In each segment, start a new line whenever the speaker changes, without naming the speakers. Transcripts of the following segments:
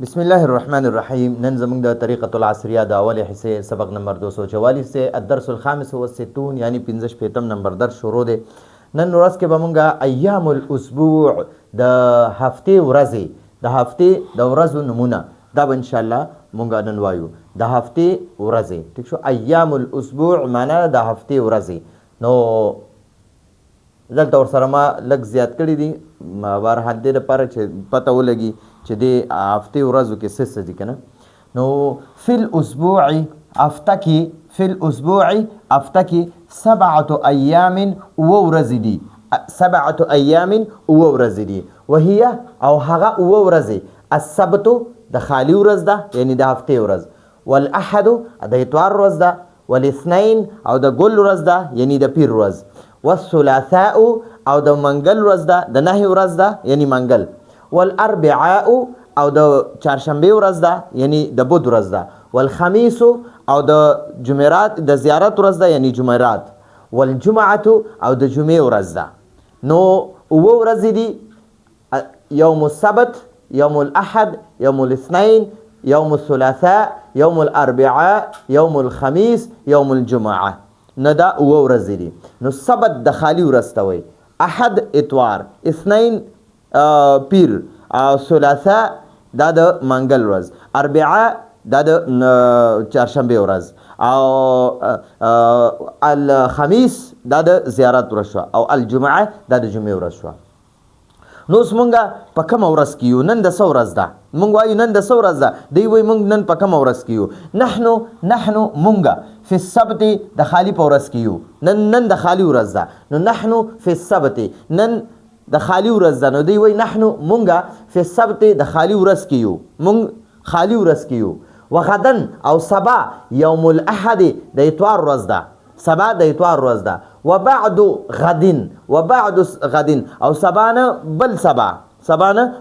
بسم الله الرحمن الرحیم. نن زموږ د طریقة العصریه د اولې حصے سبق نمبر 244 سے الدرس الخامس والستون یعنی 65 نمبر درس شروع دی. نن ورځ کې به مونږ ایام الاسبوع د هفتې ورځې د ورځو نمونه دا به انشاءالله مونږ نن وایو. د هفتې ورځې ټیک شو. ایام الاسبوع معنا د هفتې ورځې. نو دلته ورسره ما لږ زیات کړي دي بهرحال دې دپاره چې پته ولګي چې دې هفتې ورځو کې څه څه دي که نه. نو فی الاسبوع هفته کې 7 ایام اوه ورځې دي. 7 ایام اوه ورځې دي. وهي او هغه اوه ورځې السبت د خالي ورځ ده یعنی د هفتې ورځ، والاحد د اتوار ورځ ده، والاثنین او د ګل ورځ ده یعنی د پیر ورځ، والثلاثاء او د منګل ورځ ده د نهي ورځ ده یعنی منګل، والاربعاء او د چهارشنبې ورځ ده یعنی د بود ورځ ده، والخمیس او د جمعرات د زیارت ورځ ده یعنی جمعرات، والجمعة او د جمعې ورځ ده. نو اوه ورځې دي: یوم السبت، یوم الاحد، یوم الاثنین، یوم الثلاثاء، یوم الاربعاء، یوم الخمیس، یوم الجمعه. نه دا اوه ورځې دي. نو سبت د خالي ورځ ته وایي، احد اتوار، اثنین پیر، ثلاثاء دا د منګل ورځ، اربعاء دا د چهارشنبې ورځ، او الخمیس دا د زیارت ورځ شوه، او الجمعه دا د جمعې ورځ شوه. نو اوس مونږ په کومه ورځ کې یو؟ نن د څه ورځ ده؟ مونږ وایو نن د څه ورځ ده؟ دوی وایي مونږ نن په کومه ورځ کې یو؟ نحنو مونږ فی السبت د خالي په ورځ کې یو. نن د خالي ورځ ده. نو نحنو فی السبت نن د خالي ورځ ده. نو دوی وایي نحنو مونږ فی السبت د خالي ورځ کې یو. مونږ خالي ورځ کې یو. وغدن او سبا یوم الاحد د اتوار ورځ ده. سبا د اتوار ورځ ده. وبعد غدن او سبانه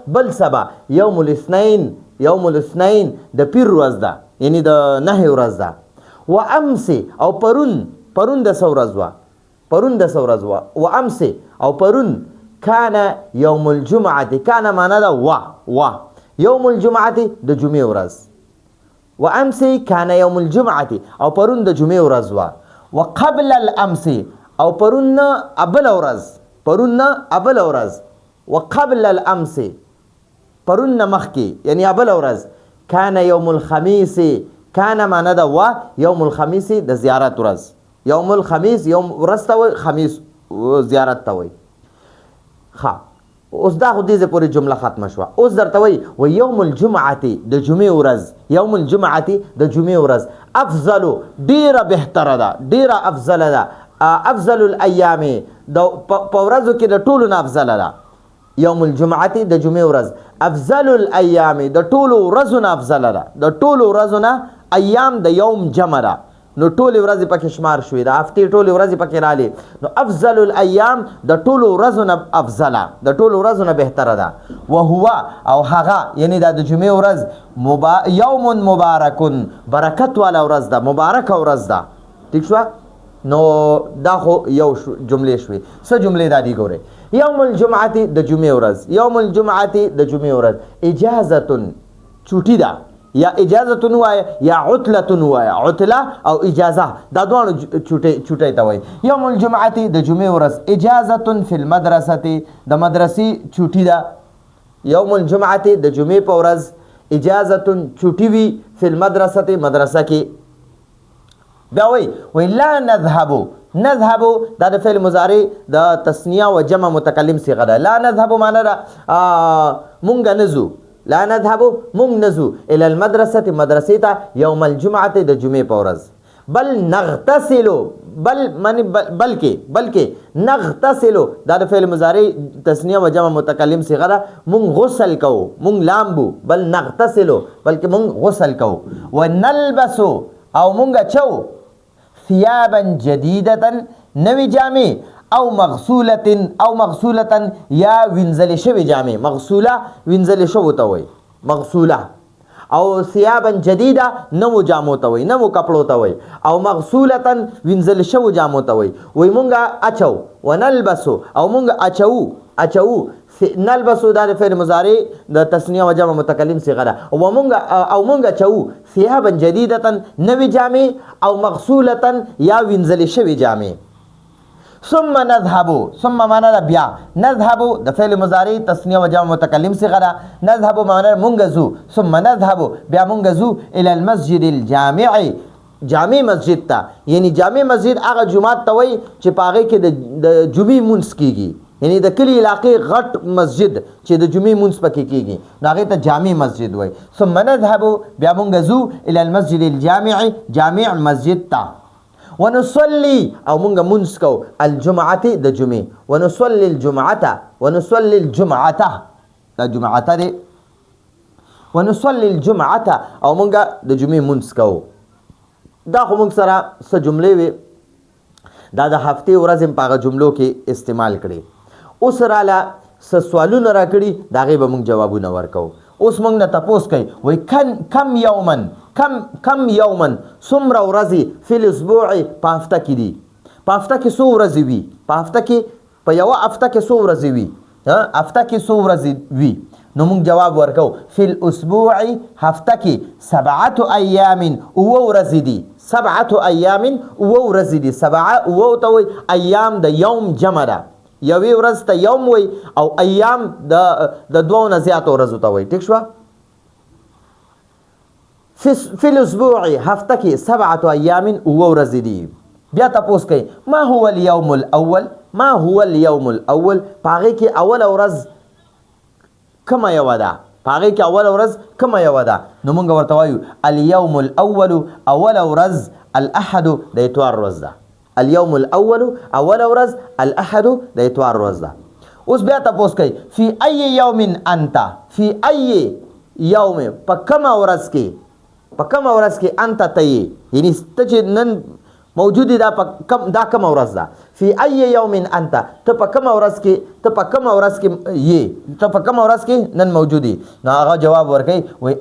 بل سبا یوم الاثنین د پیر ورځ ده یعنی د نهي ورځ ده. و امس او پرون د څه ورځ وه؟ و امس او پرون کان یوم الجمعه. کان معنا ده و یوم الجمعه د جمعې ورځ. و امس کان یوم الجمعه او پرون د جمعې ورځ وه. وقبل الامس او پرون ابل ورځ. وقبل الامس پرون مخکې یعنی ابل ورځ. کان یوم الخمیس. کان معنا ده و یوم الخمیس د زیارت ورځ. یوم الخمیس یوم ورځ ته وایي، خمیس زیارت ته وایي. ښه اوس دا خو دې پورې جمله ختمه شوه. اوس درته وایي و یوم الجمعة د جمعې ورځ. یوم الجمعة د جمعې ورځ افضل ډیره بهتره ده، ډیره افضله ده. افضل الایام په ورځو کې د ټولو نه افضله ده. یوم الجمعة د جمعې ورځ افضل الایام د ټولو ورځو نه افضله ده. د ټولو ورځو نه ایام د یوم جمع ده. نو ټولې ورځې پکې شمار شوې، د هفتې ټولې ورځې پکې رالې. نو افضل الایام د ټولو ورځو نه افضله، د ټولو ورځو نه بهتره ده. وهو او هغه یعنی دا د جمعې ورځ یوم مبارکون برکت والا ورځ ده، مبارکه ورځ ده. ټیک شوه؟ نو دا خو یو جملې شوې. څه جملې دا دي ګورئ. یوم الجمعة د جمعې ورځ. یوم الجمعة د جمعې ورځ اجازتون چوټي ده، یا اجازتون وایه یا عطلتون وایه. عطله او اجازه دا دواړو چوټۍ ته وایي. یوم الجمعة د جمعې ورځ اجازتون فی المدرسة د مدرسې چوټي ده. یوم الجمعة د جمعې په ورځ اجازتون چوټي وي فی المدرسة مدرسه کې. بیا وایي لا نذهبو دا د فعل مضارع د تثنیه و جمع متکلم صیغه ده. لا نذهبو معنا ده مونږ نه ځو. لا نذهبو مونږ نه ځو الی المدرسة مدرسې ته یوم الجمعة د جمعې په ورځ. بل نغتسلو بلکې نغتسلو دا د فعل مضارع تثنیه و جمع متکلم صیغه ده. مونږ غسل کوو، مونږ لامبو. بل نغتسلو بلکې مونږ غسل کوو. ونلبسو او مونږ چو ثيابا جديدة نوی جامې او مغسولة یا وینځلې شوې جامې. مغسوله وینځلې شوو ته وایي مغسوله، او ثيابا جديدة نو جامو ته وایي، نو کپړو ته وایي، او مغسولة وینځلې شوو جامو ته وایي. وایي مونږ اچو ونلبسو او مونږ اچو نلبسو دا فعل مضارع د تثنیه و جمع متکلم صیغه ده او مونږ چو ثيابا جديده نوی جامې او مغسوله یا وینځلې شوی جامې. ثم نذهب، ثم معنا ده بیا، نذهب د فعل مضارع تثنیه و جمع متکلم صیغه ده. نذهب معنا مونږ زو، ثم نذهب بیا مونږ زو الى المسجد الجامع، جامع مسجد ته. یعنی جامع مسجد هغه جمعات ته وایي چې په هغې کې د جمعې مونځ کیږي، یعنی د کلی علاقې غټ مسجد چې د جمعې مونځ پکې کیږي نو هغې ته جامع مسجد وایي. ثم نذهب بیا مونږ زو الى المسجد الجامع، جامع مسجد ته. ونصلي او مونږ مونځ کوو الجمعة د جمعې، ونصلي الجمعة، ونصلي الجمعة دا جمعة دی، ونصلي الجمعة او مونږ د جمعې مونځ کوو. دا خو مونږ سره څه جملې وي دا د هفتې ورځې په هغه جملو کې استعمال کړي. اوس راله څه سوالونه راکړي د هغې به مونږ جوابونه ورکوو. اوس مونږ نه تپوس کوي وایي کم یومن، کم یومن څومره ورځې فی الاسبوع په هفته کې دي، په هفته کې څو ورځې وي، په هفته کې په یوه هفته کې څو ورځې وي، هفته کې څو ورځې وي. نو مونږ جواب ورکو فی الاسبوع هفته کې 7 ایام اوه ورځې دي، 7 ایام اوه ورځې دي. 7 اوه ته وایي ایام د یوم جمع ده، یوې ورځ ته یوم وایي او ایام د دوو نه زیاتو ورځو ته وایي. ټیک شوه؟ فی الاسبوع هفته کې 7 ایام اوه ورځې دي. بیا تپوس کوي ما هو اليوم الاول، ما هو اليوم الاول په هغې کې اوله ورځ کومه یوه ده، په هغې کې اوله ورځ کومه یوه ده. نو مونږ ورته وایو اليوم الاول اوله ورځ الاحد د اتوار ورځ ده. اليوم الاول اوله ورځ الاحد د اتوار ورځ ده. اوس بیا تپوس کوي فی ای یوم انت، فی ای یوم په کومه ورځ کې، په کومه ورځ کې انت ته یې، یعنی ته چې نن موجودی دا کومه ورځ ده. فی ای یوم انت ته په کومه ورځ کې، ته په کومه ورځ کې یې، ته په کومه ورځ کې نن موجودی. نو هغه جواب ورکوي وایي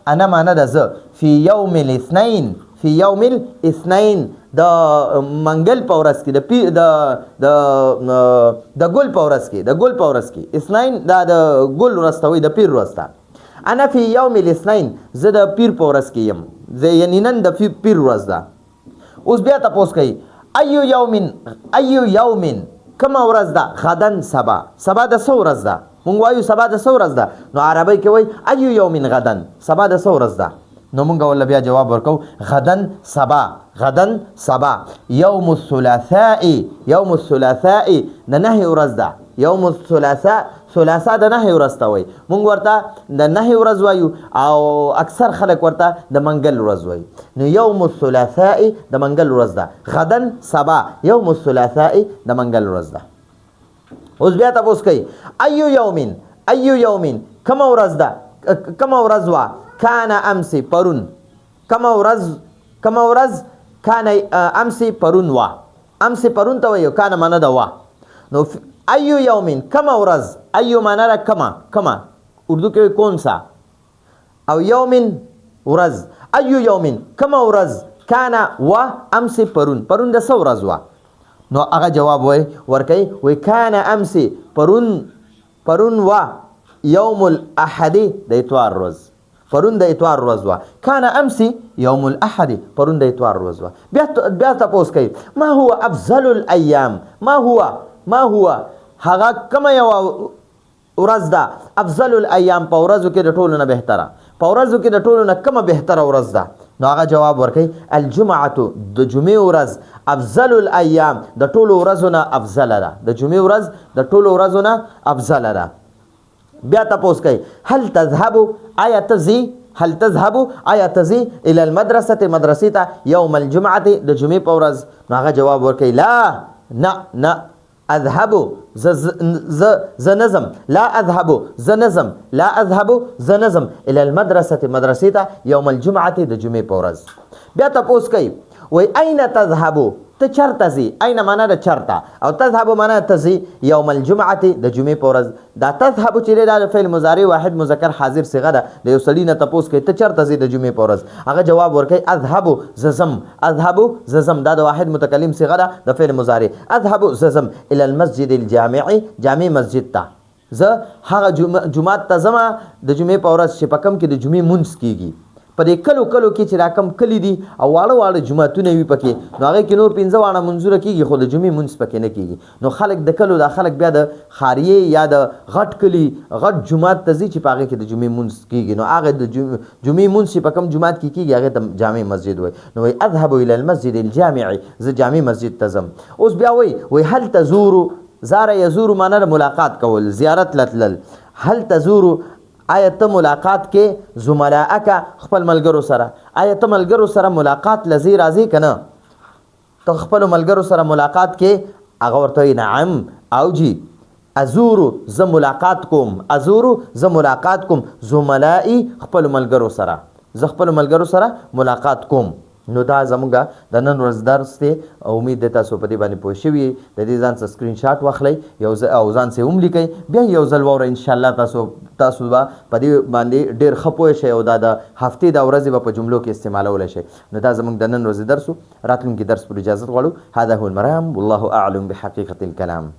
انا معنا ده زه، فی یوم الاثنین، فی یوم الاثنین د منګل په ورځ کې، د ګل په ورځ کې، د ګل په ورځ کې. اثنین دا د ګل ورځ ته وایي، د پیر ورځ ته. انا فی یوم الاثنین زه د پیر په ورځ کې یم، یعنی نن د پیر ورځ ده. اوس بیا تپوس کوي ایو یومن کومه ورځ ده، غدن سبا، سبا د څه ورځ ده؟ مونږ وایو سبا د څه ورځ ده؟ نو عربی کې وایي ایو یومن غدن، سبا د څه ورځ ده؟ نو مونږ ول بیا جواب ورکو غدن سبا، غدن سبا. یوم الثلاثاء، یوم الثلاثاء د نهي ورځ ده، یوم الثلاثاء، ثلاثاء د نهي ورځ ته وایي. مونږ ورته د نهي ورځ وایو او اکثر خلک ورته د منګل ورځ وایي. نو یوم الثلاثاء د منګل ورځ ده، غدن سبا یوم الثلاثاء د منګل ورځ ده. اوس بیا تپوس کوي ایو یومین، ایو یومین کومه ورځ ده، کومه ورځ وه کان امس پرون، کومه ورځ کان امس پرون وه، امس پرون ته وایو، کان معنا ده وه. نو ایو یومین کومه ورځ، ایو معنا ده کومه، اردو کې کون سا، او یومین ورځ. ایو یومین کومه ورځ کان و امس پرون، پرون د څه ورځ وه؟ نو هغه جواب ورکوي وایي کان امس پرون و یوم الاحد د اتوار ورځ، پرون د اتوار ورځ وه. کان امس یوم الاحد پرون د اتوار ورځ وه. بیا تپوس کوي ما هو افضل الایام، ما هو هغه کومه یوه ورځ ده، افضل الایام په ورځو کې د ټولو نه بهتره، په ورځو کې د ټولو نه کومه بهتره ورځ ده؟ نو هغه جواب ورکوي الجمعة د جمعې ورځ، افضل الایام د ټولو ورځو نه افضله ده، د جمعې ورځ د ټولو ورځو نه افضله ده. بیا تپوس کوي هل تذهب آیا تزي، هل تذهب آیا تزي الى المدرسة مدرسې ته یوم الجمعة د جمعې په ورځ؟ نو هغه جواب ورکوي لا، نه اذهب زنزم، لا اذهب زنزم، لا اذهب زنزم الى المدرسة مدرسې ته یوم الجمعة د جمعې په ورځ. بیا تپوس کوي وای اين تذهب ته چرته ځي، اين معنا د چرته او تذهب معنا ته ځي یوم الجمعة د جمعې په ورځ. دا تذهب چې دی دا فعل مضارع واحد مذکر حاضر صيغه ده. د یو سړي نه تپوس کوي ته چرته ځي د جمعې په ورځ؟ هغه جواب ورکوي اذهب ززم، اذهب ززم دا د واحد متکلم صيغه ده د فعل مضارع. اذهب ززم الى المسجد الجامع، جامع مسجد ته، زه هغه جومات ته ځم د جمعې په ورځ چې په کوم کې د جمعې مونځ کیږي. په دې کلو کې چې را کم کلي دي او واړه جوماتونه وي پکې، نو هغې کې نور 15 واړه منځونه کېږي خو د جمعې مونځ پکې نه کېږي. نو خلک د کلو دا خلک بیا د خاریې یا د غټ کلي غټ جومات ته ځي چې په هغې کې د جمعې مونځ کېږي. نو هغه د جمعې مونځ چې په کوم جومات کې کېږي هغې ته جامع مسجد وایي. نو وایي اذهب الى المسجد الجامع، زه جامع مسجد ته ځم. اوس بیا وایي هل تزورو، زار یزورو معنی د ملاقات کول، زیارت لتلل. هل تزورو، آیا ته ملاقات کې زملاءک خپل ملګرو سره، آیا ته ملګرو سره ملاقات لذي راځي که نه؟ ته خپل ملګرو سره ملاقات کې؟ هغه ورته وایي نعم او جی ازورو، زه ملاقات کوم، ازورو زه ملاقات کوم، زملائي خپل ملګرو سره، زه خپل ملګرو سره ملاقات کوم. نو دا زموږ د نن ورځ درس دی. امید دی تاسو په دې باندې پوه شوي. د دې ځان څه سکرین شاټ واخلئ او ځان څه هم لیکئ، بیا یو ځل واوره انشاءالله تاسو به په دې باندې ډېر ښه پوه شئ او دا د هفتې دا ورځې به په جملو کې استعمالولی شئ. نو دا زموږ د نن ورځې درس و. راتلونکي درس پر اجازت غواړو. هذا هو المرام والله اعلم بحقیقة الکلام.